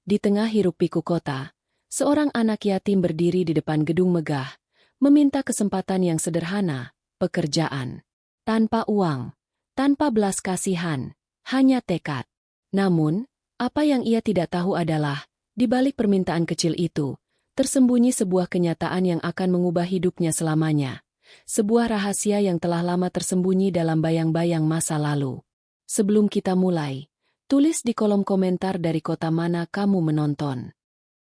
Di tengah hiruk-pikuk kota, seorang anak yatim berdiri di depan gedung megah, meminta kesempatan yang sederhana, pekerjaan. Tanpa uang, tanpa belas kasihan, hanya tekad. Namun, apa yang ia tidak tahu adalah, di balik permintaan kecil itu, tersembunyi sebuah kenyataan yang akan mengubah hidupnya selamanya. Sebuah rahasia yang telah lama tersembunyi dalam bayang-bayang masa lalu. Sebelum kita mulai, tulis di kolom komentar dari kota mana kamu menonton.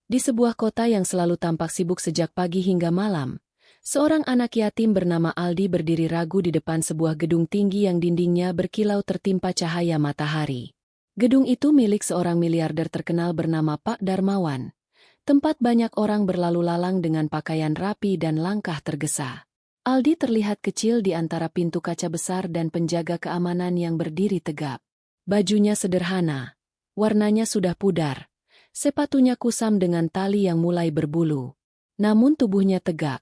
Di sebuah kota yang selalu tampak sibuk sejak pagi hingga malam, seorang anak yatim bernama Aldi berdiri ragu di depan sebuah gedung tinggi yang dindingnya berkilau tertimpa cahaya matahari. Gedung itu milik seorang miliarder terkenal bernama Pak Darmawan. Tempat banyak orang berlalu lalang dengan pakaian rapi dan langkah tergesa. Aldi terlihat kecil di antara pintu kaca besar dan penjaga keamanan yang berdiri tegap. Bajunya sederhana, warnanya sudah pudar, sepatunya kusam dengan tali yang mulai berbulu. Namun tubuhnya tegak,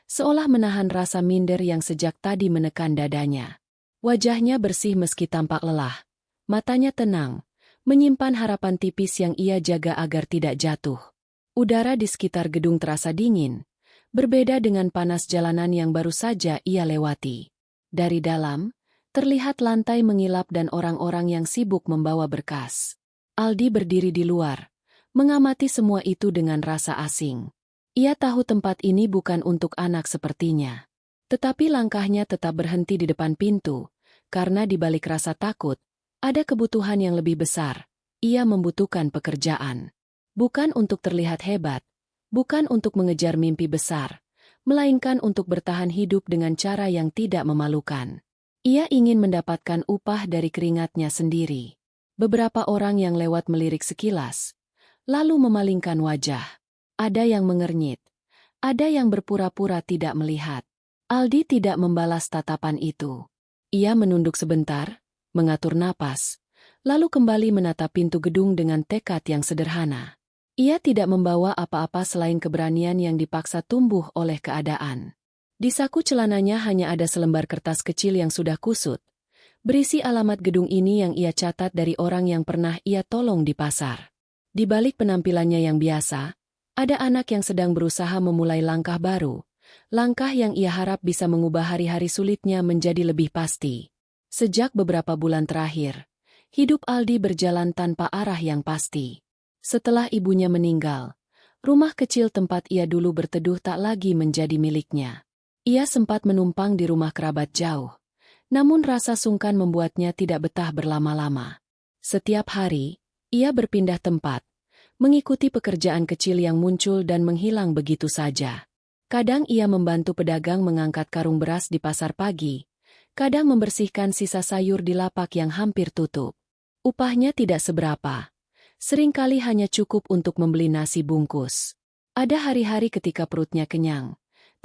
seolah menahan rasa minder yang sejak tadi menekan dadanya. Wajahnya bersih meski tampak lelah, matanya tenang, menyimpan harapan tipis yang ia jaga agar tidak jatuh. Udara di sekitar gedung terasa dingin, berbeda dengan panas jalanan yang baru saja ia lewati. Dari dalam, terlihat lantai mengilap dan orang-orang yang sibuk membawa berkas. Aldi berdiri di luar, mengamati semua itu dengan rasa asing. Ia tahu tempat ini bukan untuk anak sepertinya. Tetapi langkahnya tetap berhenti di depan pintu, karena di balik rasa takut, ada kebutuhan yang lebih besar. Ia membutuhkan pekerjaan. Bukan untuk terlihat hebat, bukan untuk mengejar mimpi besar, melainkan untuk bertahan hidup dengan cara yang tidak memalukan. Ia ingin mendapatkan upah dari keringatnya sendiri. Beberapa orang yang lewat melirik sekilas, lalu memalingkan wajah. Ada yang mengernyit, ada yang berpura-pura tidak melihat. Aldi tidak membalas tatapan itu. Ia menunduk sebentar, mengatur napas, lalu kembali menatap pintu gedung dengan tekad yang sederhana. Ia tidak membawa apa-apa selain keberanian yang dipaksa tumbuh oleh keadaan. Di saku celananya hanya ada selembar kertas kecil yang sudah kusut, berisi alamat gedung ini yang ia catat dari orang yang pernah ia tolong di pasar. Di balik penampilannya yang biasa, ada anak yang sedang berusaha memulai langkah baru, langkah yang ia harap bisa mengubah hari-hari sulitnya menjadi lebih pasti. Sejak beberapa bulan terakhir, hidup Aldi berjalan tanpa arah yang pasti. Setelah ibunya meninggal, rumah kecil tempat ia dulu berteduh tak lagi menjadi miliknya. Ia sempat menumpang di rumah kerabat jauh, namun rasa sungkan membuatnya tidak betah berlama-lama. Setiap hari, ia berpindah tempat, mengikuti pekerjaan kecil yang muncul dan menghilang begitu saja. Kadang ia membantu pedagang mengangkat karung beras di pasar pagi, kadang membersihkan sisa sayur di lapak yang hampir tutup. Upahnya tidak seberapa. Seringkali hanya cukup untuk membeli nasi bungkus. Ada hari-hari ketika perutnya kenyang,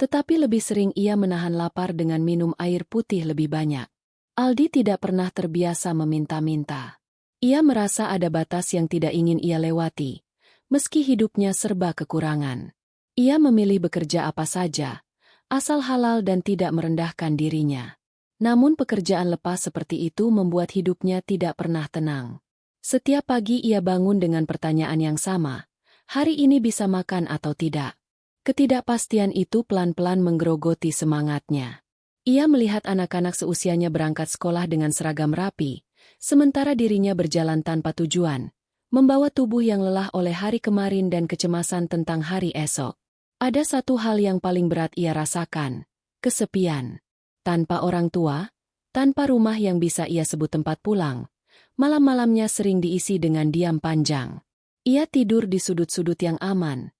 tetapi lebih sering ia menahan lapar dengan minum air putih lebih banyak. Aldi tidak pernah terbiasa meminta-minta. Ia merasa ada batas yang tidak ingin ia lewati, meski hidupnya serba kekurangan. Ia memilih bekerja apa saja, asal halal dan tidak merendahkan dirinya. Namun pekerjaan lepas seperti itu membuat hidupnya tidak pernah tenang. Setiap pagi ia bangun dengan pertanyaan yang sama, hari ini bisa makan atau tidak? Ketidakpastian itu pelan-pelan menggerogoti semangatnya. Ia melihat anak-anak seusianya berangkat sekolah dengan seragam rapi, sementara dirinya berjalan tanpa tujuan, membawa tubuh yang lelah oleh hari kemarin dan kecemasan tentang hari esok. Ada satu hal yang paling berat ia rasakan, kesepian. Tanpa orang tua, tanpa rumah yang bisa ia sebut tempat pulang, malam-malamnya sering diisi dengan diam panjang. Ia tidur di sudut-sudut yang aman,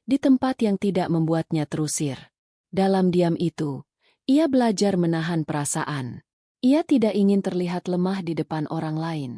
di tempat yang tidak membuatnya terusir. Dalam diam itu, ia belajar menahan perasaan. Ia tidak ingin terlihat lemah di depan orang lain.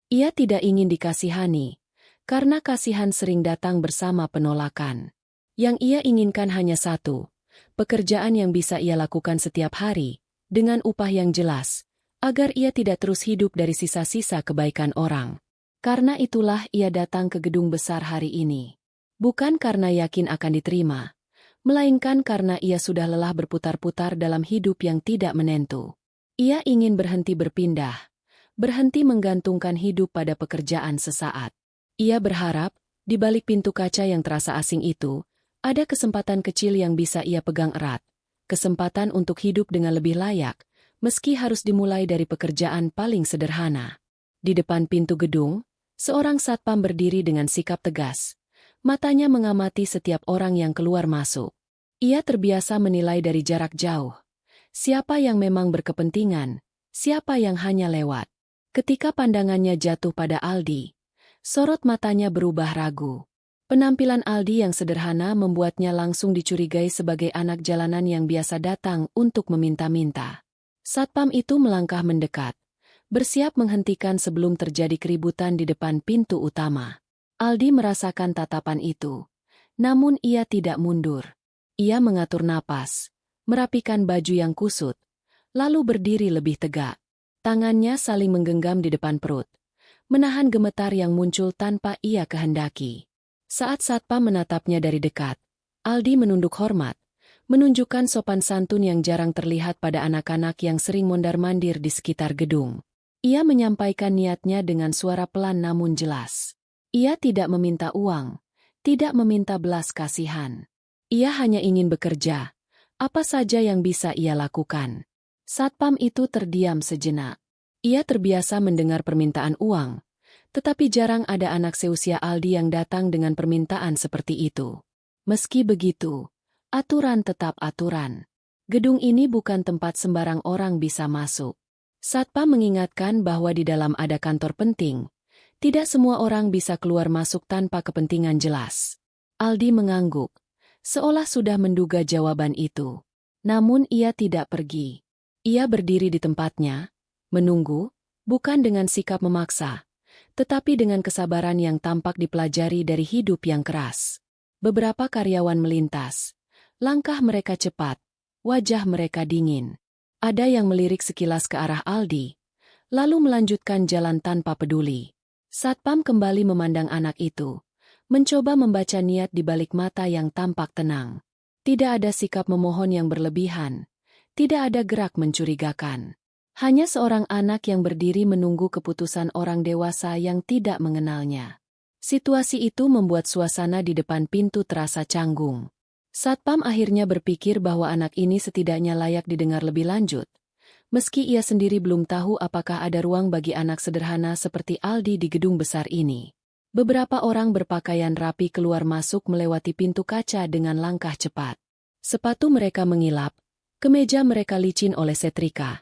Ia tidak ingin dikasihani, karena kasihan sering datang bersama penolakan. Yang ia inginkan hanya satu, pekerjaan yang bisa ia lakukan setiap hari, dengan upah yang jelas, agar ia tidak terus hidup dari sisa-sisa kebaikan orang. Karena itulah ia datang ke gedung besar hari ini. Bukan karena yakin akan diterima, melainkan karena ia sudah lelah berputar-putar dalam hidup yang tidak menentu. Ia ingin berhenti berpindah, berhenti menggantungkan hidup pada pekerjaan sesaat. Ia berharap, Di balik pintu kaca yang terasa asing itu, ada kesempatan kecil yang bisa ia pegang erat. Kesempatan untuk hidup dengan lebih layak, meski harus dimulai dari pekerjaan paling sederhana. Di depan pintu gedung, seorang satpam berdiri dengan sikap tegas. Matanya mengamati setiap orang yang keluar masuk. Ia terbiasa menilai dari jarak jauh. Siapa yang memang berkepentingan, siapa yang hanya lewat. Ketika pandangannya jatuh pada Aldi, sorot matanya berubah ragu. Penampilan Aldi yang sederhana membuatnya langsung dicurigai sebagai anak jalanan yang biasa datang untuk meminta-minta. Satpam itu melangkah mendekat, bersiap menghentikan sebelum terjadi keributan di depan pintu utama. Aldi merasakan tatapan itu, namun ia tidak mundur. Ia mengatur napas, merapikan baju yang kusut, lalu berdiri lebih tegak. Tangannya saling menggenggam di depan perut, menahan gemetar yang muncul tanpa ia kehendaki. Saat satpam menatapnya dari dekat, Aldi menunduk hormat, menunjukkan sopan santun yang jarang terlihat pada anak-anak yang sering mondar-mandir di sekitar gedung. Ia menyampaikan niatnya dengan suara pelan namun jelas. Ia tidak meminta uang, tidak meminta belas kasihan. Ia hanya ingin bekerja, apa saja yang bisa ia lakukan. Satpam itu terdiam sejenak. Ia terbiasa mendengar permintaan uang, tetapi jarang ada anak seusia Aldi yang datang dengan permintaan seperti itu. Meski begitu, aturan tetap aturan. Gedung ini bukan tempat sembarang orang bisa masuk. Satpam mengingatkan bahwa di dalam ada kantor penting. Tidak semua orang bisa keluar masuk tanpa kepentingan jelas. Aldi mengangguk, seolah sudah menduga jawaban itu. Namun ia tidak pergi. Ia berdiri di tempatnya, menunggu, bukan dengan sikap memaksa, tetapi dengan kesabaran yang tampak dipelajari dari hidup yang keras. Beberapa karyawan melintas. Langkah mereka cepat, wajah mereka dingin. Ada yang melirik sekilas ke arah Aldi, lalu melanjutkan jalan tanpa peduli. Satpam kembali memandang anak itu, mencoba membaca niat di balik mata yang tampak tenang. Tidak ada sikap memohon yang berlebihan. Tidak ada gerak mencurigakan. Hanya seorang anak yang berdiri menunggu keputusan orang dewasa yang tidak mengenalnya. Situasi itu membuat suasana di depan pintu terasa canggung. Satpam akhirnya berpikir bahwa anak ini setidaknya layak didengar lebih lanjut. Meski ia sendiri belum tahu apakah ada ruang bagi anak sederhana seperti Aldi di gedung besar ini. Beberapa orang berpakaian rapi keluar masuk melewati pintu kaca dengan langkah cepat. Sepatu mereka mengilap. Kemeja mereka licin oleh setrika.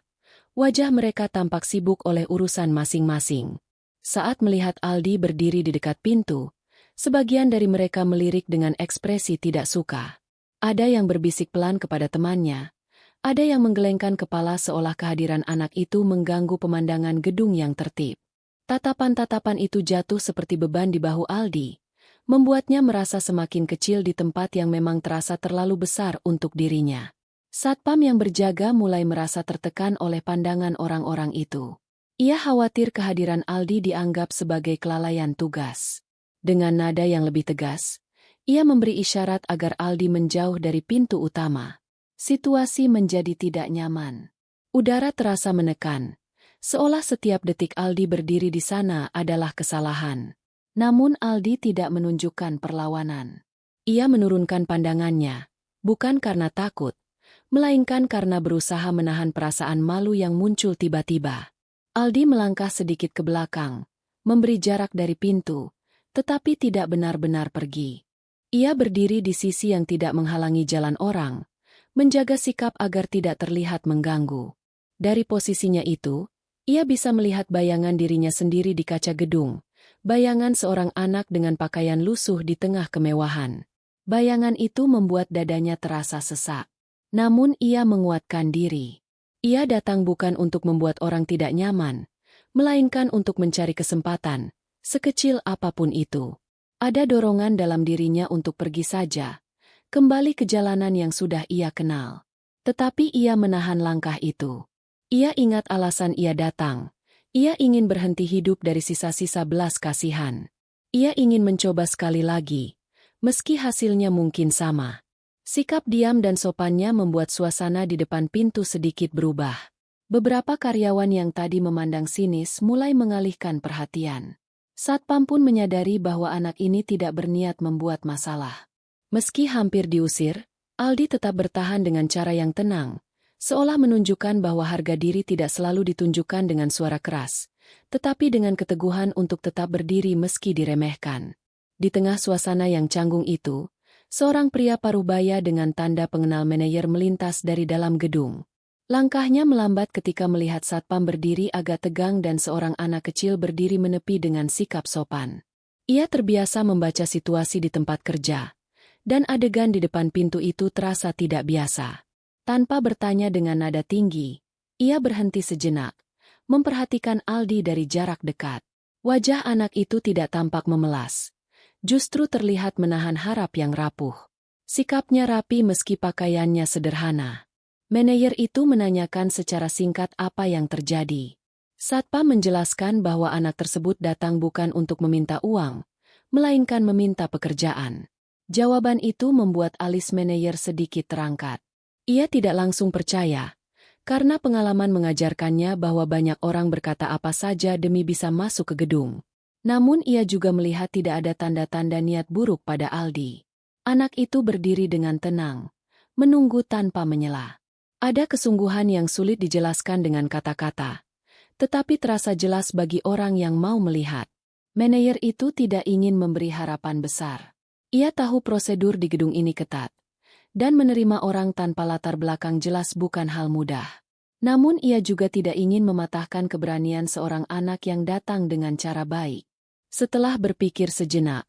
Wajah mereka tampak sibuk oleh urusan masing-masing. Saat melihat Aldi berdiri di dekat pintu, sebagian dari mereka melirik dengan ekspresi tidak suka. Ada yang berbisik pelan kepada temannya. Ada yang menggelengkan kepala seolah kehadiran anak itu mengganggu pemandangan gedung yang tertib. Tatapan-tatapan itu jatuh seperti beban di bahu Aldi, membuatnya merasa semakin kecil di tempat yang memang terasa terlalu besar untuk dirinya. Satpam yang berjaga mulai merasa tertekan oleh pandangan orang-orang itu. Ia khawatir kehadiran Aldi dianggap sebagai kelalaian tugas. Dengan nada yang lebih tegas, ia memberi isyarat agar Aldi menjauh dari pintu utama. Situasi menjadi tidak nyaman. Udara terasa menekan, seolah setiap detik Aldi berdiri di sana adalah kesalahan. Namun Aldi tidak menunjukkan perlawanan. Ia menurunkan pandangannya, bukan karena takut, melainkan karena berusaha menahan perasaan malu yang muncul tiba-tiba. Aldi melangkah sedikit ke belakang, memberi jarak dari pintu, tetapi tidak benar-benar pergi. Ia berdiri di sisi yang tidak menghalangi jalan orang, menjaga sikap agar tidak terlihat mengganggu. Dari posisinya itu, ia bisa melihat bayangan dirinya sendiri di kaca gedung, bayangan seorang anak dengan pakaian lusuh di tengah kemewahan. Bayangan itu membuat dadanya terasa sesak. Namun ia menguatkan diri. Ia datang bukan untuk membuat orang tidak nyaman, melainkan untuk mencari kesempatan, sekecil apapun itu. Ada dorongan dalam dirinya untuk pergi saja, kembali ke jalanan yang sudah ia kenal. Tetapi ia menahan langkah itu. Ia ingat alasan ia datang. Ia ingin berhenti hidup dari sisa-sisa belas kasihan. Ia ingin mencoba sekali lagi, meski hasilnya mungkin sama. Sikap diam dan sopannya membuat suasana di depan pintu sedikit berubah. Beberapa karyawan yang tadi memandang sinis mulai mengalihkan perhatian. Satpam pun menyadari bahwa anak ini tidak berniat membuat masalah. Meski hampir diusir, Aldi tetap bertahan dengan cara yang tenang, seolah menunjukkan bahwa harga diri tidak selalu ditunjukkan dengan suara keras, tetapi dengan keteguhan untuk tetap berdiri meski diremehkan. Di tengah suasana yang canggung itu, seorang pria parubaya dengan tanda pengenal manajer melintas dari dalam gedung. Langkahnya melambat ketika melihat satpam berdiri agak tegang dan seorang anak kecil berdiri menepi dengan sikap sopan. Ia terbiasa membaca situasi di tempat kerja, dan adegan di depan pintu itu terasa tidak biasa. Tanpa bertanya dengan nada tinggi, ia berhenti sejenak, memperhatikan Aldi dari jarak dekat. Wajah anak itu tidak tampak memelas, justru terlihat menahan harap yang rapuh. Sikapnya rapi meski pakaiannya sederhana. Manajer itu menanyakan secara singkat apa yang terjadi. Satpam menjelaskan bahwa anak tersebut datang bukan untuk meminta uang, melainkan meminta pekerjaan. Jawaban itu membuat alis manajer sedikit terangkat. Ia tidak langsung percaya, karena pengalaman mengajarkannya bahwa banyak orang berkata apa saja demi bisa masuk ke gedung. Namun ia juga melihat tidak ada tanda-tanda niat buruk pada Aldi. Anak itu berdiri dengan tenang, menunggu tanpa menyela. Ada kesungguhan yang sulit dijelaskan dengan kata-kata, tetapi terasa jelas bagi orang yang mau melihat. Manajer itu tidak ingin memberi harapan besar. Ia tahu prosedur di gedung ini ketat, dan menerima orang tanpa latar belakang jelas bukan hal mudah. Namun ia juga tidak ingin mematahkan keberanian seorang anak yang datang dengan cara baik. Setelah berpikir sejenak,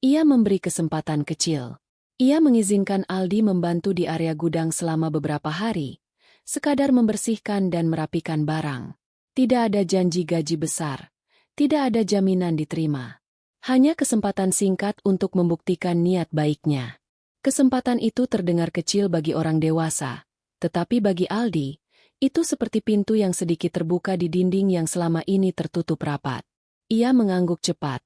ia memberi kesempatan kecil. Ia mengizinkan Aldi membantu di area gudang selama beberapa hari, sekadar membersihkan dan merapikan barang. Tidak ada janji gaji besar, tidak ada jaminan diterima. Hanya kesempatan singkat untuk membuktikan niat baiknya. Kesempatan itu terdengar kecil bagi orang dewasa, tetapi bagi Aldi, itu seperti pintu yang sedikit terbuka di dinding yang selama ini tertutup rapat. Ia mengangguk cepat,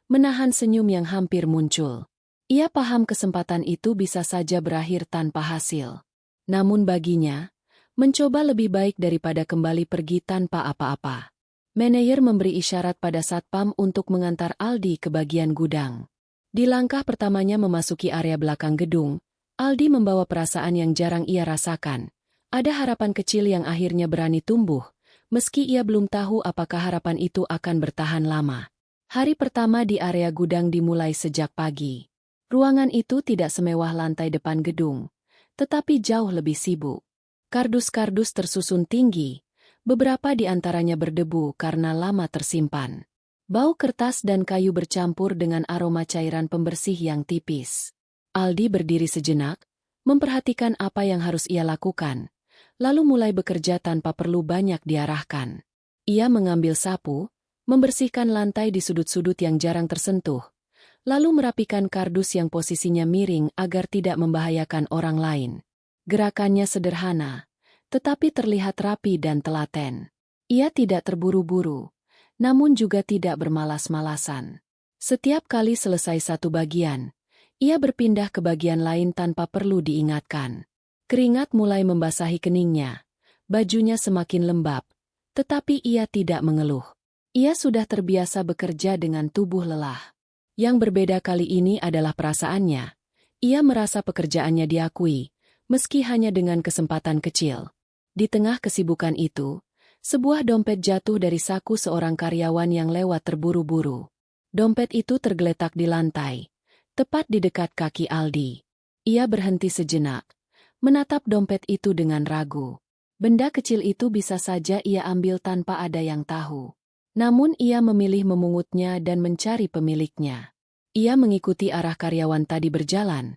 menahan senyum yang hampir muncul. Ia paham kesempatan itu bisa saja berakhir tanpa hasil. Namun baginya, mencoba lebih baik daripada kembali pergi tanpa apa-apa. Manajer memberi isyarat pada satpam untuk mengantar Aldi ke bagian gudang. Di langkah pertamanya memasuki area belakang gedung, Aldi membawa perasaan yang jarang ia rasakan. Ada harapan kecil yang akhirnya berani tumbuh, meski ia belum tahu apakah harapan itu akan bertahan lama. Hari pertama di area gudang dimulai sejak pagi. Ruangan itu tidak semewah lantai depan gedung, tetapi jauh lebih sibuk. Kardus-kardus tersusun tinggi, beberapa di antaranya berdebu karena lama tersimpan. Bau kertas dan kayu bercampur dengan aroma cairan pembersih yang tipis. Aldi berdiri sejenak, memperhatikan apa yang harus ia lakukan, lalu mulai bekerja tanpa perlu banyak diarahkan. Ia mengambil sapu, membersihkan lantai di sudut-sudut yang jarang tersentuh, lalu merapikan kardus yang posisinya miring agar tidak membahayakan orang lain. Gerakannya sederhana, tetapi terlihat rapi dan telaten. Ia tidak terburu-buru, namun juga tidak bermalas-malasan. Setiap kali selesai satu bagian, ia berpindah ke bagian lain tanpa perlu diingatkan. Keringat mulai membasahi keningnya, bajunya semakin lembab, tetapi ia tidak mengeluh. Ia sudah terbiasa bekerja dengan tubuh lelah. Yang berbeda kali ini adalah perasaannya. Ia merasa pekerjaannya diakui, meski hanya dengan kesempatan kecil. Di tengah kesibukan itu, sebuah dompet jatuh dari saku seorang karyawan yang lewat terburu-buru. Dompet itu tergeletak di lantai, tepat di dekat kaki Aldi. Ia berhenti sejenak, menatap dompet itu dengan ragu. Benda kecil itu bisa saja ia ambil tanpa ada yang tahu. Namun ia memilih memungutnya dan mencari pemiliknya. Ia mengikuti arah karyawan tadi berjalan,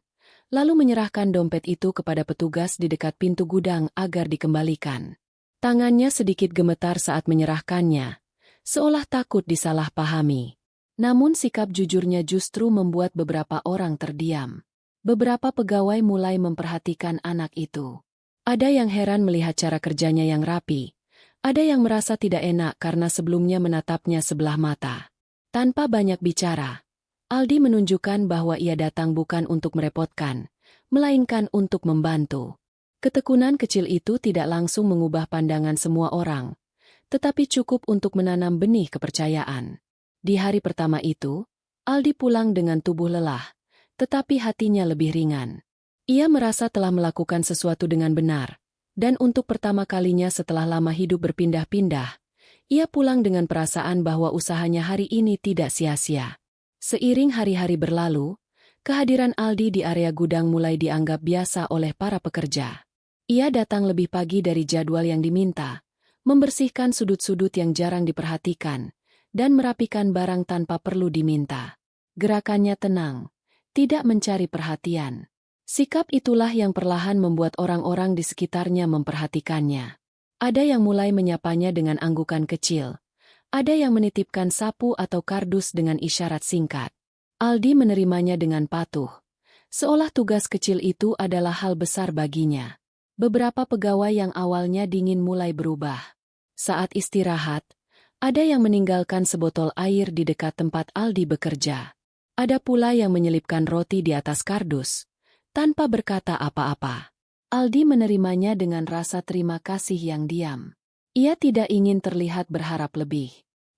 lalu menyerahkan dompet itu kepada petugas di dekat pintu gudang agar dikembalikan. Tangannya sedikit gemetar saat menyerahkannya, seolah takut disalahpahami. Namun sikap jujurnya justru membuat beberapa orang terdiam. Beberapa pegawai mulai memperhatikan anak itu. Ada yang heran melihat cara kerjanya yang rapi. Ada yang merasa tidak enak karena sebelumnya menatapnya sebelah mata. Tanpa banyak bicara, Aldi menunjukkan bahwa ia datang bukan untuk merepotkan, melainkan untuk membantu. Ketekunan kecil itu tidak langsung mengubah pandangan semua orang, tetapi cukup untuk menanam benih kepercayaan. Di hari pertama itu, Aldi pulang dengan tubuh lelah, tetapi hatinya lebih ringan. Ia merasa telah melakukan sesuatu dengan benar, dan untuk pertama kalinya setelah lama hidup berpindah-pindah, ia pulang dengan perasaan bahwa usahanya hari ini tidak sia-sia. Seiring hari-hari berlalu, kehadiran Aldi di area gudang mulai dianggap biasa oleh para pekerja. Ia datang lebih pagi dari jadwal yang diminta, membersihkan sudut-sudut yang jarang diperhatikan, dan merapikan barang tanpa perlu diminta. Gerakannya tenang, tidak mencari perhatian. Sikap itulah yang perlahan membuat orang-orang di sekitarnya memperhatikannya. Ada yang mulai menyapanya dengan anggukan kecil. Ada yang menitipkan sapu atau kardus dengan isyarat singkat. Aldi menerimanya dengan patuh, seolah tugas kecil itu adalah hal besar baginya. Beberapa pegawai yang awalnya dingin mulai berubah. Saat istirahat, ada yang meninggalkan sebotol air di dekat tempat Aldi bekerja. Ada pula yang menyelipkan roti di atas kardus, tanpa berkata apa-apa. Aldi menerimanya dengan rasa terima kasih yang diam. Ia tidak ingin terlihat berharap lebih.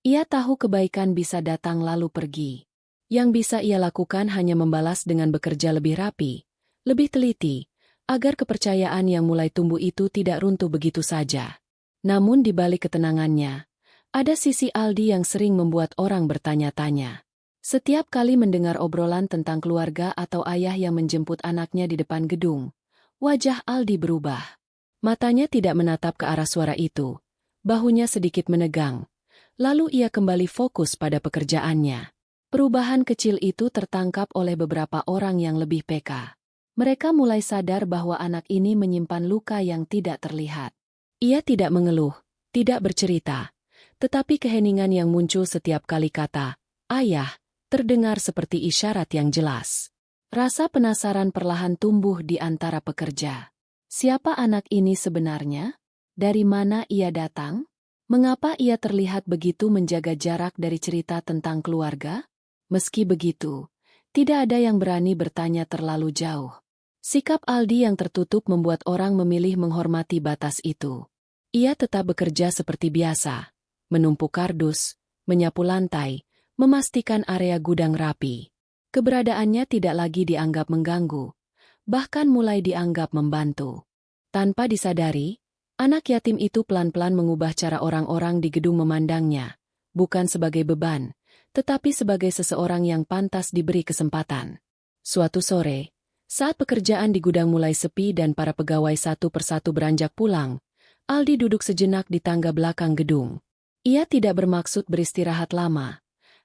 Ia tahu kebaikan bisa datang lalu pergi. Yang bisa ia lakukan hanya membalas dengan bekerja lebih rapi, lebih teliti, agar kepercayaan yang mulai tumbuh itu tidak runtuh begitu saja. Namun di balik ketenangannya, ada sisi Aldi yang sering membuat orang bertanya-tanya. Setiap kali mendengar obrolan tentang keluarga atau ayah yang menjemput anaknya di depan gedung, wajah Aldi berubah. Matanya tidak menatap ke arah suara itu, bahunya sedikit menegang, lalu ia kembali fokus pada pekerjaannya. Perubahan kecil itu tertangkap oleh beberapa orang yang lebih peka. Mereka mulai sadar bahwa anak ini menyimpan luka yang tidak terlihat. Ia tidak mengeluh, tidak bercerita, tetapi keheningan yang muncul setiap kali kata "ayah" terdengar seperti isyarat yang jelas. Rasa penasaran perlahan tumbuh di antara pekerja. Siapa anak ini sebenarnya? Dari mana ia datang? Mengapa ia terlihat begitu menjaga jarak dari cerita tentang keluarga? Meski begitu, tidak ada yang berani bertanya terlalu jauh. Sikap Aldi yang tertutup membuat orang memilih menghormati batas itu. Ia tetap bekerja seperti biasa, menumpuk kardus, menyapu lantai, memastikan area gudang rapi. Keberadaannya tidak lagi dianggap mengganggu, bahkan mulai dianggap membantu. Tanpa disadari, anak yatim itu pelan-pelan mengubah cara orang-orang di gedung memandangnya, bukan sebagai beban, tetapi sebagai seseorang yang pantas diberi kesempatan. Suatu sore, saat pekerjaan di gudang mulai sepi dan para pegawai satu persatu beranjak pulang, Aldi duduk sejenak di tangga belakang gedung. Ia tidak bermaksud beristirahat lama,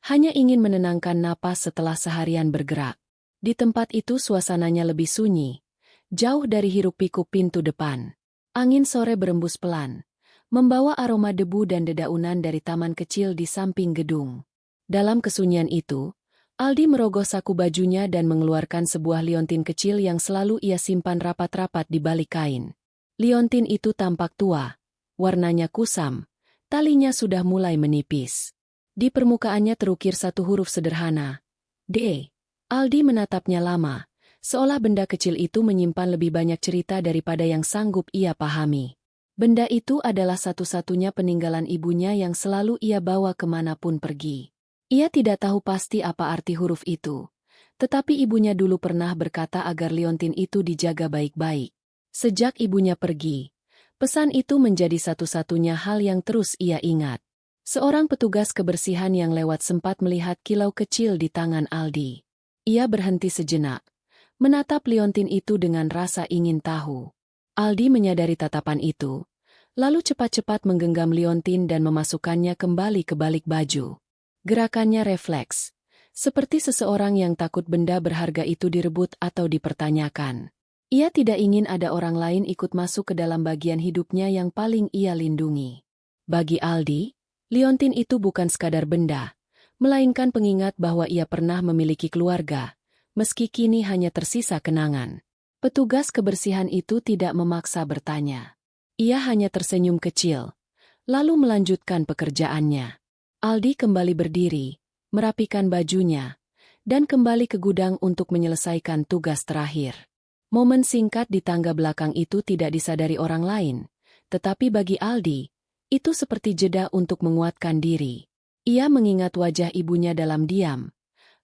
hanya ingin menenangkan napas setelah seharian bergerak. Di tempat itu suasananya lebih sunyi, jauh dari hiruk-pikuk pintu depan. Angin sore berembus pelan, membawa aroma debu dan dedaunan dari taman kecil di samping gedung. Dalam kesunyian itu, Aldi merogoh saku bajunya dan mengeluarkan sebuah liontin kecil yang selalu ia simpan rapat-rapat di balik kain. Liontin itu tampak tua, warnanya kusam, talinya sudah mulai menipis. Di permukaannya terukir satu huruf sederhana, D. Aldi menatapnya lama, seolah benda kecil itu menyimpan lebih banyak cerita daripada yang sanggup ia pahami. Benda itu adalah satu-satunya peninggalan ibunya yang selalu ia bawa kemanapun pergi. Ia tidak tahu pasti apa arti huruf itu, tetapi ibunya dulu pernah berkata agar liontin itu dijaga baik-baik. Sejak ibunya pergi, pesan itu menjadi satu-satunya hal yang terus ia ingat. Seorang petugas kebersihan yang lewat sempat melihat kilau kecil di tangan Aldi. Ia berhenti sejenak, menatap liontin itu dengan rasa ingin tahu. Aldi menyadari tatapan itu, lalu cepat-cepat menggenggam liontin dan memasukkannya kembali ke balik baju. Gerakannya refleks, seperti seseorang yang takut benda berharga itu direbut atau dipertanyakan. Ia tidak ingin ada orang lain ikut masuk ke dalam bagian hidupnya yang paling ia lindungi. Bagi Aldi, liontin itu bukan sekadar benda, melainkan pengingat bahwa ia pernah memiliki keluarga, meski kini hanya tersisa kenangan. Petugas kebersihan itu tidak memaksa bertanya. Ia hanya tersenyum kecil, lalu melanjutkan pekerjaannya. Aldi kembali berdiri, merapikan bajunya, dan kembali ke gudang untuk menyelesaikan tugas terakhir. Momen singkat di tangga belakang itu tidak disadari orang lain, tetapi bagi Aldi, itu seperti jeda untuk menguatkan diri. Ia mengingat wajah ibunya dalam diam,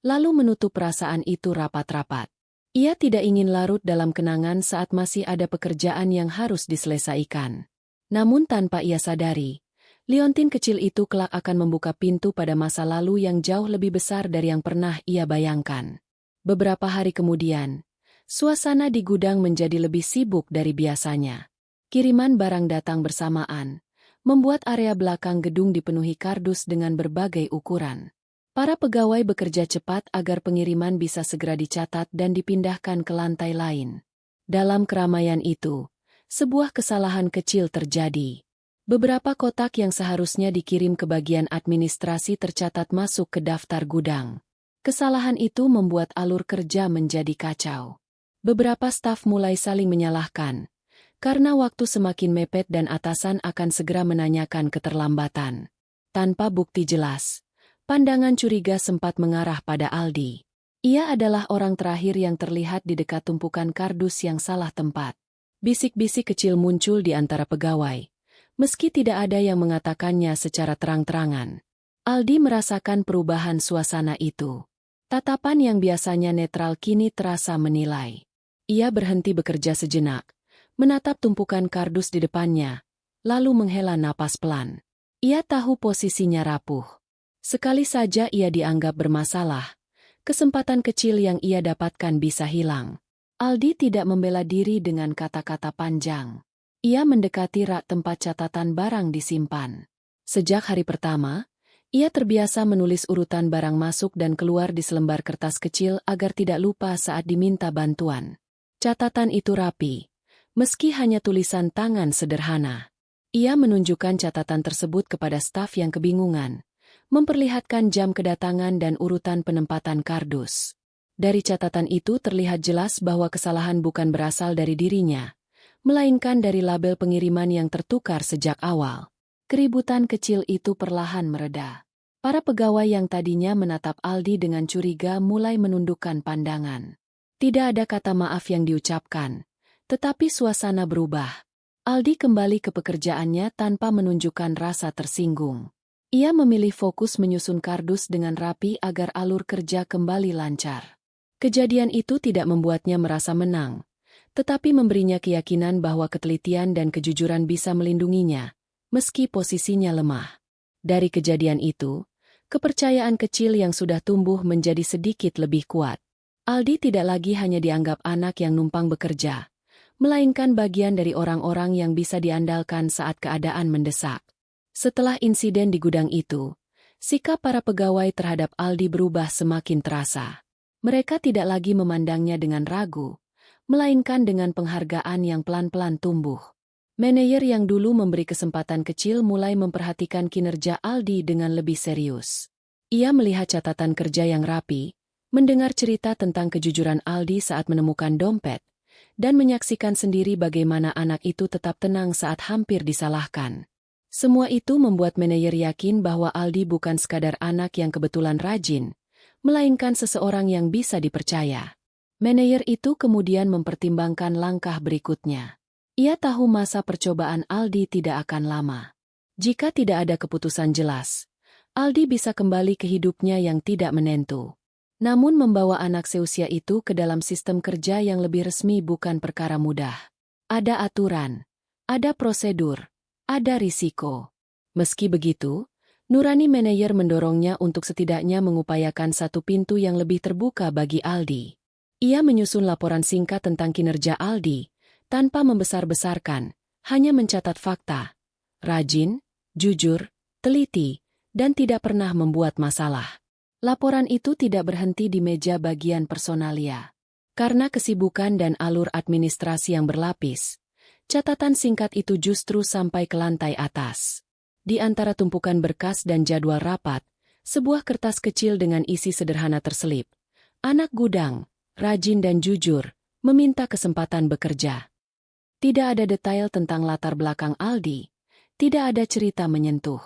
lalu menutup perasaan itu rapat-rapat. Ia tidak ingin larut dalam kenangan saat masih ada pekerjaan yang harus diselesaikan. Namun tanpa ia sadari, liontin kecil itu kelak akan membuka pintu pada masa lalu yang jauh lebih besar dari yang pernah ia bayangkan. Beberapa hari kemudian, suasana di gudang menjadi lebih sibuk dari biasanya. Kiriman barang datang bersamaan, membuat area belakang gedung dipenuhi kardus dengan berbagai ukuran. Para pegawai bekerja cepat agar pengiriman bisa segera dicatat dan dipindahkan ke lantai lain. Dalam keramaian itu, sebuah kesalahan kecil terjadi. Beberapa kotak yang seharusnya dikirim ke bagian administrasi tercatat masuk ke daftar gudang. Kesalahan itu membuat alur kerja menjadi kacau. Beberapa staf mulai saling menyalahkan, karena waktu semakin mepet dan atasan akan segera menanyakan keterlambatan. Tanpa bukti jelas, pandangan curiga sempat mengarah pada Aldi. Ia adalah orang terakhir yang terlihat di dekat tumpukan kardus yang salah tempat. Bisik-bisik kecil muncul di antara pegawai, meski tidak ada yang mengatakannya secara terang-terangan. Aldi merasakan perubahan suasana itu. Tatapan yang biasanya netral kini terasa menilai. Ia berhenti bekerja sejenak, menatap tumpukan kardus di depannya, lalu menghela napas pelan. Ia tahu posisinya rapuh. Sekali saja ia dianggap bermasalah, kesempatan kecil yang ia dapatkan bisa hilang. Aldi tidak membela diri dengan kata-kata panjang. Ia mendekati rak tempat catatan barang disimpan. Sejak hari pertama, ia terbiasa menulis urutan barang masuk dan keluar di selembar kertas kecil agar tidak lupa saat diminta bantuan. Catatan itu rapi, meski hanya tulisan tangan sederhana. Ia menunjukkan catatan tersebut kepada staf yang kebingungan, memperlihatkan jam kedatangan dan urutan penempatan kardus. Dari catatan itu terlihat jelas bahwa kesalahan bukan berasal dari dirinya, melainkan dari label pengiriman yang tertukar sejak awal. Keributan kecil itu perlahan mereda. Para pegawai yang tadinya menatap Aldi dengan curiga mulai menundukkan pandangan. Tidak ada kata maaf yang diucapkan, tetapi suasana berubah. Aldi kembali ke pekerjaannya tanpa menunjukkan rasa tersinggung. Ia memilih fokus menyusun kardus dengan rapi agar alur kerja kembali lancar. Kejadian itu tidak membuatnya merasa menang, tetapi memberinya keyakinan bahwa ketelitian dan kejujuran bisa melindunginya, meski posisinya lemah. Dari kejadian itu, kepercayaan kecil yang sudah tumbuh menjadi sedikit lebih kuat. Aldi tidak lagi hanya dianggap anak yang numpang bekerja, melainkan bagian dari orang-orang yang bisa diandalkan saat keadaan mendesak. Setelah insiden di gudang itu, sikap para pegawai terhadap Aldi berubah semakin terasa. Mereka tidak lagi memandangnya dengan ragu, melainkan dengan penghargaan yang pelan-pelan tumbuh. Manajer yang dulu memberi kesempatan kecil mulai memperhatikan kinerja Aldi dengan lebih serius. Ia melihat catatan kerja yang rapi, mendengar cerita tentang kejujuran Aldi saat menemukan dompet, dan menyaksikan sendiri bagaimana anak itu tetap tenang saat hampir disalahkan. Semua itu membuat manajer yakin bahwa Aldi bukan sekadar anak yang kebetulan rajin, melainkan seseorang yang bisa dipercaya. Manajer itu kemudian mempertimbangkan langkah berikutnya. Ia tahu masa percobaan Aldi tidak akan lama. Jika tidak ada keputusan jelas, Aldi bisa kembali ke hidupnya yang tidak menentu. Namun membawa anak seusia itu ke dalam sistem kerja yang lebih resmi bukan perkara mudah. Ada aturan, ada prosedur, ada risiko. Meski begitu, nurani manajer mendorongnya untuk setidaknya mengupayakan satu pintu yang lebih terbuka bagi Aldi. Ia menyusun laporan singkat tentang kinerja Aldi, tanpa membesar-besarkan, hanya mencatat fakta. Rajin, jujur, teliti, dan tidak pernah membuat masalah. Laporan itu tidak berhenti di meja bagian personalia. Karena kesibukan dan alur administrasi yang berlapis, catatan singkat itu justru sampai ke lantai atas. Di antara tumpukan berkas dan jadwal rapat, sebuah kertas kecil dengan isi sederhana terselip. Anak gudang, rajin dan jujur, meminta kesempatan bekerja. Tidak ada detail tentang latar belakang Aldi, tidak ada cerita menyentuh.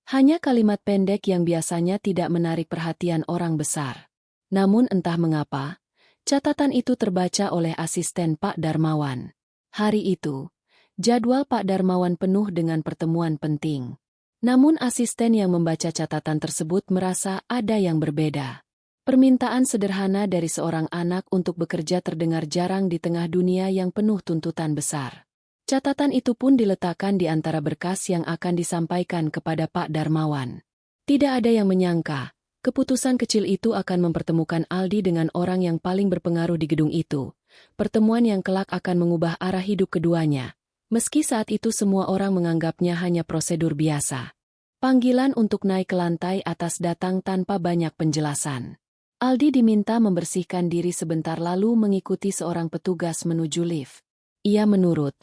Hanya kalimat pendek yang biasanya tidak menarik perhatian orang besar. Namun entah mengapa, catatan itu terbaca oleh asisten Pak Darmawan. Hari itu, jadwal Pak Darmawan penuh dengan pertemuan penting. Namun asisten yang membaca catatan tersebut merasa ada yang berbeda. Permintaan sederhana dari seorang anak untuk bekerja terdengar jarang di tengah dunia yang penuh tuntutan besar. Catatan itu pun diletakkan di antara berkas yang akan disampaikan kepada Pak Darmawan. Tidak ada yang menyangka, keputusan kecil itu akan mempertemukan Aldi dengan orang yang paling berpengaruh di gedung itu. Pertemuan yang kelak akan mengubah arah hidup keduanya. Meski saat itu semua orang menganggapnya hanya prosedur biasa. Panggilan untuk naik ke lantai atas datang tanpa banyak penjelasan. Aldi diminta membersihkan diri sebentar lalu mengikuti seorang petugas menuju lift. Ia menurut,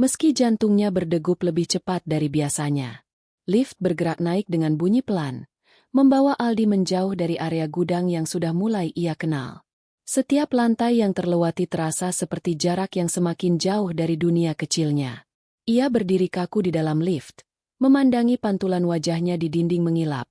meski jantungnya berdegup lebih cepat dari biasanya. Lift bergerak naik dengan bunyi pelan, membawa Aldi menjauh dari area gudang yang sudah mulai ia kenal. Setiap lantai yang terlewati terasa seperti jarak yang semakin jauh dari dunia kecilnya. Ia berdiri kaku di dalam lift, memandangi pantulan wajahnya di dinding mengilap,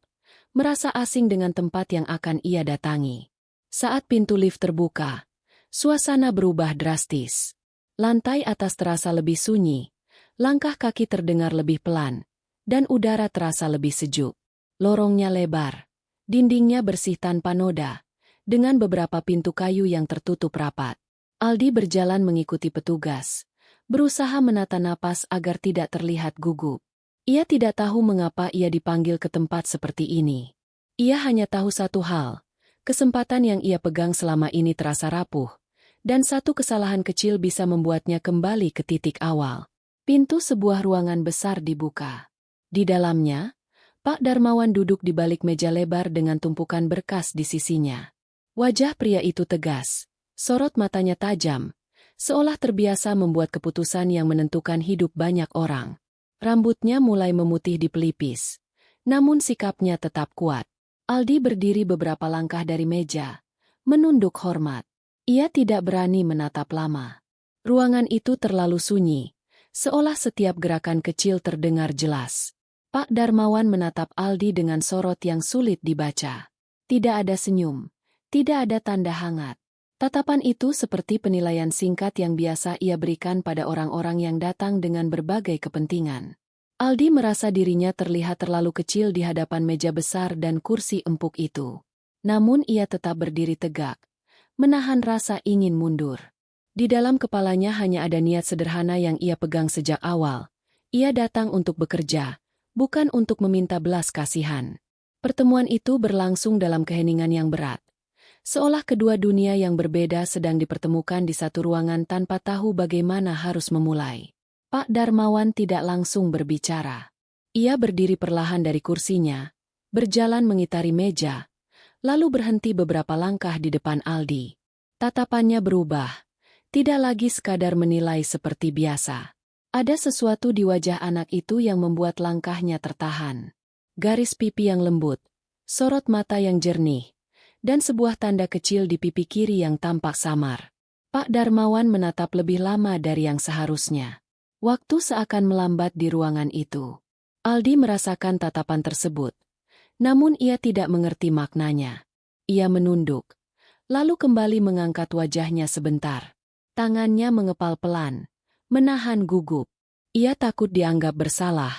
merasa asing dengan tempat yang akan ia datangi. Saat pintu lift terbuka, suasana berubah drastis. Lantai atas terasa lebih sunyi, langkah kaki terdengar lebih pelan, dan udara terasa lebih sejuk. Lorongnya lebar, dindingnya bersih tanpa noda, dengan beberapa pintu kayu yang tertutup rapat. Aldi berjalan mengikuti petugas, berusaha menata napas agar tidak terlihat gugup. Ia tidak tahu mengapa ia dipanggil ke tempat seperti ini. Ia hanya tahu satu hal, kesempatan yang ia pegang selama ini terasa rapuh, dan satu kesalahan kecil bisa membuatnya kembali ke titik awal. Pintu sebuah ruangan besar dibuka. Di dalamnya, Pak Darmawan duduk di balik meja lebar dengan tumpukan berkas di sisinya. Wajah pria itu tegas, sorot matanya tajam, seolah terbiasa membuat keputusan yang menentukan hidup banyak orang. Rambutnya mulai memutih di pelipis, namun sikapnya tetap kuat. Aldi berdiri beberapa langkah dari meja, menunduk hormat. Ia tidak berani menatap lama. Ruangan itu terlalu sunyi, seolah setiap gerakan kecil terdengar jelas. Pak Darmawan menatap Aldi dengan sorot yang sulit dibaca. Tidak ada senyum. Tidak ada tanda hangat. Tatapan itu seperti penilaian singkat yang biasa ia berikan pada orang-orang yang datang dengan berbagai kepentingan. Aldi merasa dirinya terlihat terlalu kecil di hadapan meja besar dan kursi empuk itu. Namun ia tetap berdiri tegak, menahan rasa ingin mundur. Di dalam kepalanya hanya ada niat sederhana yang ia pegang sejak awal. Ia datang untuk bekerja, bukan untuk meminta belas kasihan. Pertemuan itu berlangsung dalam keheningan yang berat. Seolah kedua dunia yang berbeda sedang dipertemukan di satu ruangan tanpa tahu bagaimana harus memulai. Pak Darmawan tidak langsung berbicara. Ia berdiri perlahan dari kursinya, berjalan mengitari meja, lalu berhenti beberapa langkah di depan Aldi. Tatapannya berubah, tidak lagi sekadar menilai seperti biasa. Ada sesuatu di wajah anak itu yang membuat langkahnya tertahan. Garis pipi yang lembut, sorot mata yang jernih, dan sebuah tanda kecil di pipi kiri yang tampak samar. Pak Darmawan menatap lebih lama dari yang seharusnya. Waktu seakan melambat di ruangan itu. Aldi merasakan tatapan tersebut, namun ia tidak mengerti maknanya. Ia menunduk, lalu kembali mengangkat wajahnya sebentar. Tangannya mengepal pelan, menahan gugup. Ia takut dianggap bersalah,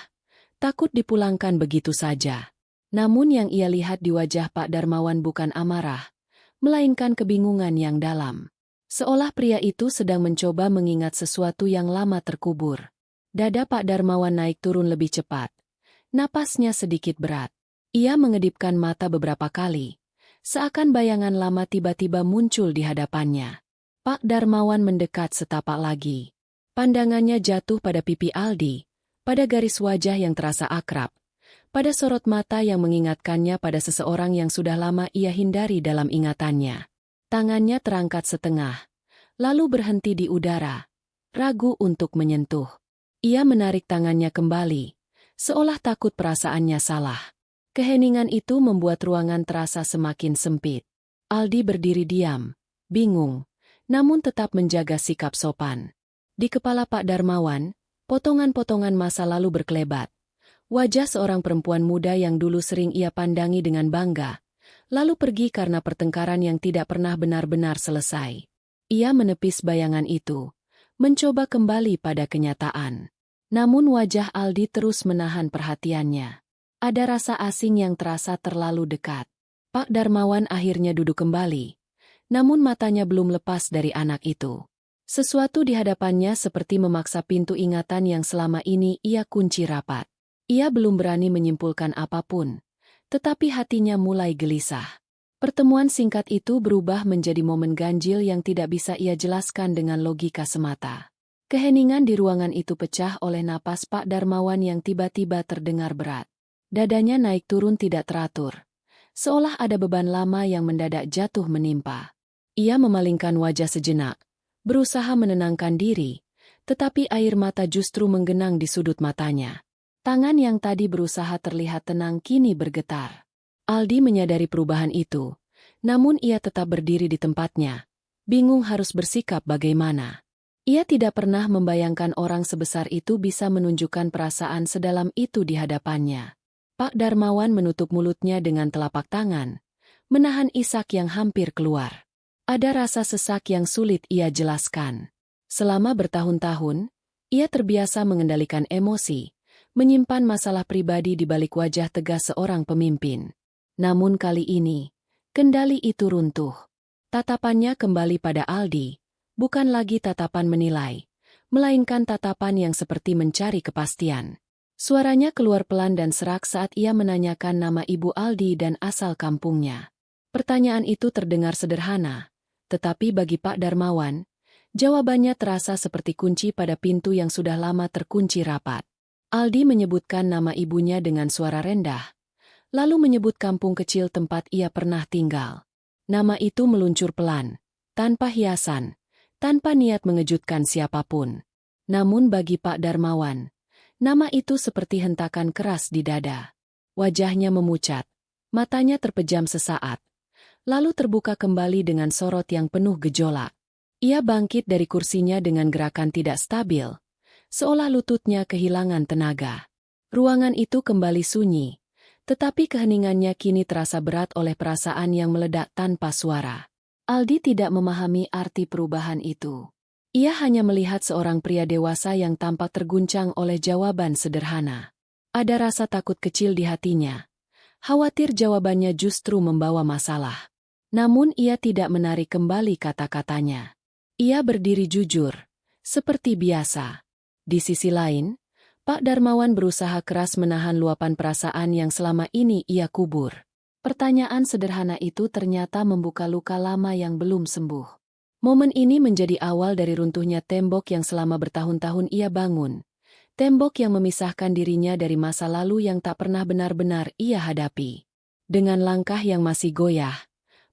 takut dipulangkan begitu saja. Namun yang ia lihat di wajah Pak Darmawan bukan amarah, melainkan kebingungan yang dalam. Seolah pria itu sedang mencoba mengingat sesuatu yang lama terkubur. Dada Pak Darmawan naik turun lebih cepat. Napasnya sedikit berat. Ia mengedipkan mata beberapa kali, seakan bayangan lama tiba-tiba muncul di hadapannya. Pak Darmawan mendekat setapak lagi. Pandangannya jatuh pada pipi Aldi, pada garis wajah yang terasa akrab, pada sorot mata yang mengingatkannya pada seseorang yang sudah lama ia hindari dalam ingatannya. Tangannya terangkat setengah, lalu berhenti di udara, ragu untuk menyentuh. Ia menarik tangannya kembali, seolah takut perasaannya salah. Keheningan itu membuat ruangan terasa semakin sempit. Aldi berdiri diam, bingung, namun tetap menjaga sikap sopan. Di kepala Pak Darmawan, potongan-potongan masa lalu berkelebat. Wajah seorang perempuan muda yang dulu sering ia pandangi dengan bangga, lalu pergi karena pertengkaran yang tidak pernah benar-benar selesai. Ia menepis bayangan itu, mencoba kembali pada kenyataan. Namun wajah Aldi terus menahan perhatiannya. Ada rasa asing yang terasa terlalu dekat. Pak Darmawan akhirnya duduk kembali, namun matanya belum lepas dari anak itu. Sesuatu di hadapannya seperti memaksa pintu ingatan yang selama ini ia kunci rapat. Ia belum berani menyimpulkan apapun, tetapi hatinya mulai gelisah. Pertemuan singkat itu berubah menjadi momen ganjil yang tidak bisa ia jelaskan dengan logika semata. Keheningan di ruangan itu pecah oleh napas Pak Darmawan yang tiba-tiba terdengar berat. Dadanya naik turun tidak teratur, seolah ada beban lama yang mendadak jatuh menimpa. Ia memalingkan wajah sejenak, berusaha menenangkan diri, tetapi air mata justru menggenang di sudut matanya. Tangan yang tadi berusaha terlihat tenang kini bergetar. Aldi menyadari perubahan itu, namun ia tetap berdiri di tempatnya, bingung harus bersikap bagaimana. Ia tidak pernah membayangkan orang sebesar itu bisa menunjukkan perasaan sedalam itu di hadapannya. Pak Darmawan menutup mulutnya dengan telapak tangan, menahan isak yang hampir keluar. Ada rasa sesak yang sulit ia jelaskan. Selama bertahun-tahun, ia terbiasa mengendalikan emosi, menyimpan masalah pribadi di balik wajah tegas seorang pemimpin. Namun kali ini, kendali itu runtuh. Tatapannya kembali pada Aldi, bukan lagi tatapan menilai, melainkan tatapan yang seperti mencari kepastian. Suaranya keluar pelan dan serak saat ia menanyakan nama Ibu Aldi dan asal kampungnya. Pertanyaan itu terdengar sederhana, tetapi bagi Pak Darmawan, jawabannya terasa seperti kunci pada pintu yang sudah lama terkunci rapat. Aldi menyebutkan nama ibunya dengan suara rendah, lalu menyebut kampung kecil tempat ia pernah tinggal. Nama itu meluncur pelan, tanpa hiasan, tanpa niat mengejutkan siapapun. Namun bagi Pak Darmawan, nama itu seperti hentakan keras di dada. Wajahnya memucat, matanya terpejam sesaat, lalu terbuka kembali dengan sorot yang penuh gejolak. Ia bangkit dari kursinya dengan gerakan tidak stabil, seolah lututnya kehilangan tenaga. Ruangan itu kembali sunyi, tetapi keheningannya kini terasa berat oleh perasaan yang meledak tanpa suara. Aldi tidak memahami arti perubahan itu. Ia hanya melihat seorang pria dewasa yang tampak terguncang oleh jawaban sederhana. Ada rasa takut kecil di hatinya. Khawatir jawabannya justru membawa masalah. Namun ia tidak menarik kembali kata-katanya. Ia berdiri jujur, seperti biasa. Di sisi lain, Pak Darmawan berusaha keras menahan luapan perasaan yang selama ini ia kubur. Pertanyaan sederhana itu ternyata membuka luka lama yang belum sembuh. Momen ini menjadi awal dari runtuhnya tembok yang selama bertahun-tahun ia bangun. Tembok yang memisahkan dirinya dari masa lalu yang tak pernah benar-benar ia hadapi. Dengan langkah yang masih goyah,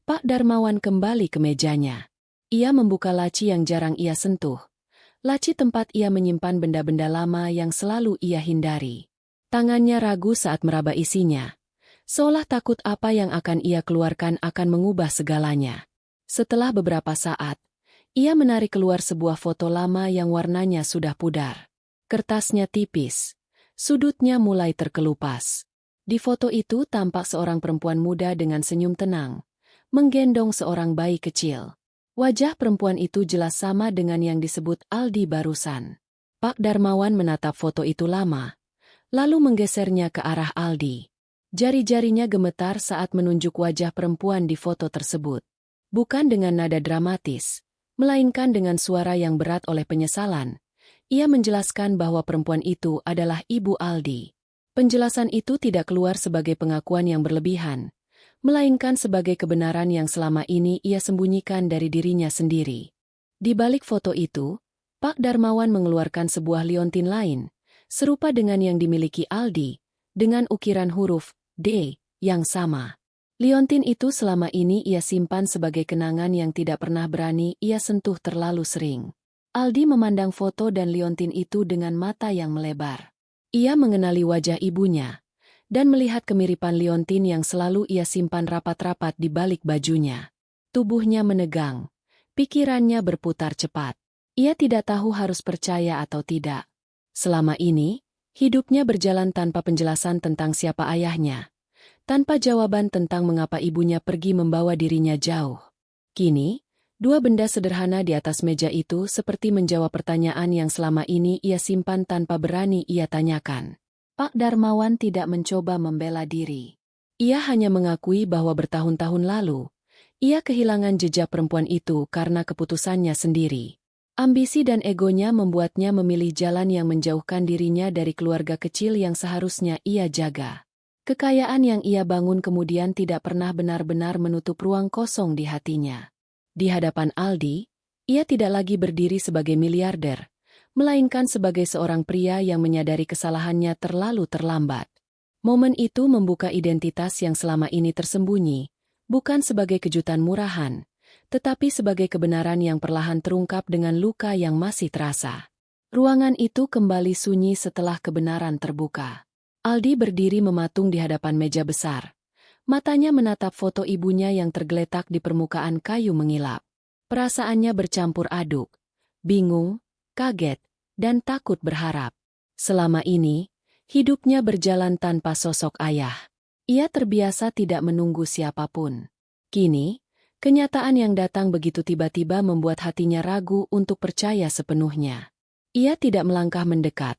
Pak Darmawan kembali ke mejanya. Ia membuka laci yang jarang ia sentuh. Laci tempat ia menyimpan benda-benda lama yang selalu ia hindari. Tangannya ragu saat meraba isinya, seolah takut apa yang akan ia keluarkan akan mengubah segalanya. Setelah beberapa saat, ia menarik keluar sebuah foto lama yang warnanya sudah pudar. Kertasnya tipis, sudutnya mulai terkelupas. Di foto itu tampak seorang perempuan muda dengan senyum tenang, menggendong seorang bayi kecil. Wajah perempuan itu jelas sama dengan yang disebut Aldi barusan. Pak Darmawan menatap foto itu lama, lalu menggesernya ke arah Aldi. Jari-jarinya gemetar saat menunjuk wajah perempuan di foto tersebut. Bukan dengan nada dramatis, melainkan dengan suara yang berat oleh penyesalan. Ia menjelaskan bahwa perempuan itu adalah Ibu Aldi. Penjelasan itu tidak keluar sebagai pengakuan yang berlebihan, melainkan sebagai kebenaran yang selama ini ia sembunyikan dari dirinya sendiri. Di balik foto itu, Pak Darmawan mengeluarkan sebuah liontin lain, serupa dengan yang dimiliki Aldi, dengan ukiran huruf D yang sama. Liontin itu selama ini ia simpan sebagai kenangan yang tidak pernah berani ia sentuh terlalu sering. Aldi memandang foto dan liontin itu dengan mata yang melebar. Ia mengenali wajah ibunya, dan melihat kemiripan liontin yang selalu ia simpan rapat-rapat di balik bajunya. Tubuhnya menegang, pikirannya berputar cepat. Ia tidak tahu harus percaya atau tidak. Selama ini, hidupnya berjalan tanpa penjelasan tentang siapa ayahnya, tanpa jawaban tentang mengapa ibunya pergi membawa dirinya jauh. Kini, dua benda sederhana di atas meja itu seperti menjawab pertanyaan yang selama ini ia simpan tanpa berani ia tanyakan. Pak Darmawan tidak mencoba membela diri. Ia hanya mengakui bahwa bertahun-tahun lalu, ia kehilangan jejak perempuan itu karena keputusannya sendiri. Ambisi dan egonya membuatnya memilih jalan yang menjauhkan dirinya dari keluarga kecil yang seharusnya ia jaga. Kekayaan yang ia bangun kemudian tidak pernah benar-benar menutup ruang kosong di hatinya. Di hadapan Aldi, ia tidak lagi berdiri sebagai miliarder, melainkan sebagai seorang pria yang menyadari kesalahannya terlalu terlambat. Momen itu membuka identitas yang selama ini tersembunyi, bukan sebagai kejutan murahan, tetapi sebagai kebenaran yang perlahan terungkap dengan luka yang masih terasa. Ruangan itu kembali sunyi setelah kebenaran terbuka. Aldi berdiri mematung di hadapan meja besar. Matanya menatap foto ibunya yang tergeletak di permukaan kayu mengilap. Perasaannya bercampur aduk, bingung, kaget, dan takut berharap. Selama ini, hidupnya berjalan tanpa sosok ayah. Ia terbiasa tidak menunggu siapapun. Kini, kenyataan yang datang begitu tiba-tiba membuat hatinya ragu untuk percaya sepenuhnya. Ia tidak melangkah mendekat,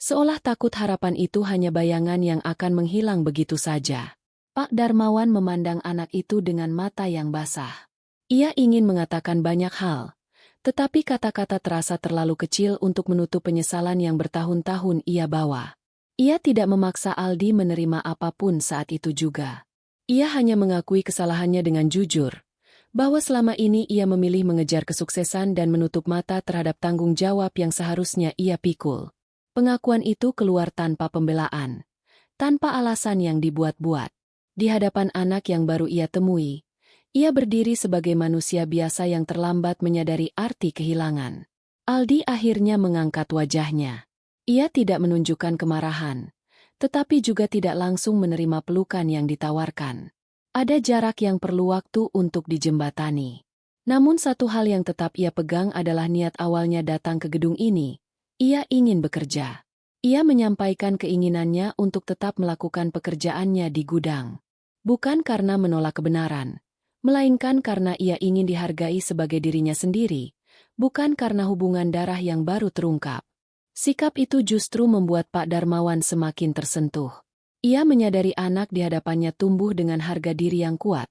seolah takut harapan itu hanya bayangan yang akan menghilang begitu saja. Pak Darmawan memandang anak itu dengan mata yang basah. Ia ingin mengatakan banyak hal, tetapi kata-kata terasa terlalu kecil untuk menutup penyesalan yang bertahun-tahun ia bawa. Ia tidak memaksa Aldi menerima apapun saat itu juga. Ia hanya mengakui kesalahannya dengan jujur, bahwa selama ini ia memilih mengejar kesuksesan dan menutup mata terhadap tanggung jawab yang seharusnya ia pikul. Pengakuan itu keluar tanpa pembelaan, tanpa alasan yang dibuat-buat. Di hadapan anak yang baru ia temui, ia berdiri sebagai manusia biasa yang terlambat menyadari arti kehilangan. Aldi akhirnya mengangkat wajahnya. Ia tidak menunjukkan kemarahan, tetapi juga tidak langsung menerima pelukan yang ditawarkan. Ada jarak yang perlu waktu untuk dijembatani. Namun satu hal yang tetap ia pegang adalah niat awalnya datang ke gedung ini. Ia ingin bekerja. Ia menyampaikan keinginannya untuk tetap melakukan pekerjaannya di gudang. Bukan karena menolak kebenaran, melainkan karena ia ingin dihargai sebagai dirinya sendiri, bukan karena hubungan darah yang baru terungkap. Sikap itu justru membuat Pak Darmawan semakin tersentuh. Ia menyadari anak di hadapannya tumbuh dengan harga diri yang kuat,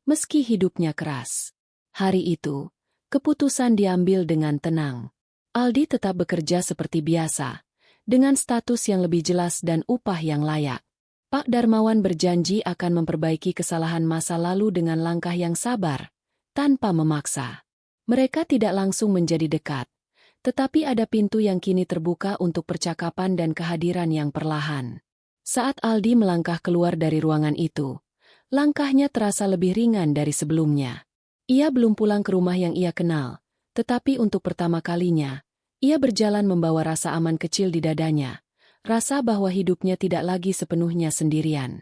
meski hidupnya keras. Hari itu, keputusan diambil dengan tenang. Aldi tetap bekerja seperti biasa, dengan status yang lebih jelas dan upah yang layak. Pak Darmawan berjanji akan memperbaiki kesalahan masa lalu dengan langkah yang sabar, tanpa memaksa. Mereka tidak langsung menjadi dekat, tetapi ada pintu yang kini terbuka untuk percakapan dan kehadiran yang perlahan. Saat Aldi melangkah keluar dari ruangan itu, langkahnya terasa lebih ringan dari sebelumnya. Ia belum pulang ke rumah yang ia kenal, tetapi untuk pertama kalinya, ia berjalan membawa rasa aman kecil di dadanya. Rasa bahwa hidupnya tidak lagi sepenuhnya sendirian.